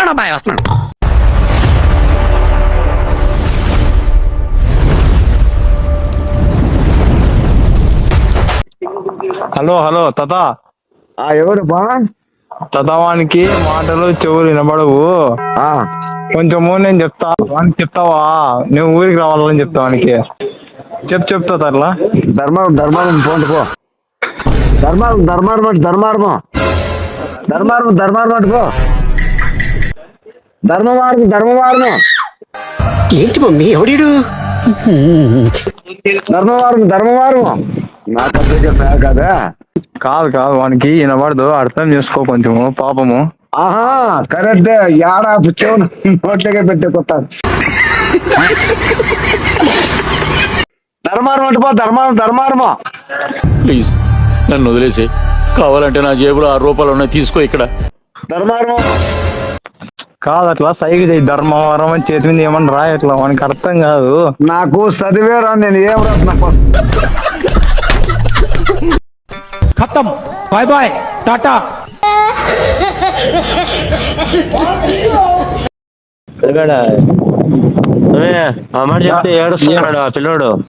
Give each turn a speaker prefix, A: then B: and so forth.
A: వస్తున్నాడు అబ్బాయి వస్తున్నాడు.
B: హలో హలో తాత.
C: ఎవరు బా?
B: తాతవానికి మాటలు చెవులు వినబడవు. కొంచెము నేను చెప్తా వానికి చెప్తావా? నువ్వు ఊరికి రావాలని చెప్తా వానికి. చెప్తా అట్లా.
C: ధర్మారం పోండి పో. ధర్మారం పో. ధర్మమార్గం
A: ఏంటి మమ్మీ ఎవడీడు?
C: ధర్మమార్గం నా పత్రిక కదా.
B: కాదు వానికి వినబడదు, అర్థం చేసుకో కొంచెము పాపము.
C: ఆహా కరెక్ట్. యాడా చెవును నోట్లకే పెట్టే కొత్త. ధర్మారం అంటే పో. ధర్మారమా
D: ప్లీజ్ నన్ను వదిలేసి, కావాలంటే నా జేబులో 6 రూపాయలు ఉన్నాయి, తీసుకో. ఇక్కడ
C: ధర్మారం
B: కాదు అట్లా సైగ చేయి. ధర్మవరం అని చేతి మీద ఏమన్నా రాయి, అట్లా వానికి అర్థం కాదు.
C: నాకు చదివేరా, నేను ఏం రాసిన.
E: खत्म, बाय बाय, टाटा.
F: మాట చెప్తే ఏడుస్తున్నాడు ఆ పిల్లోడు.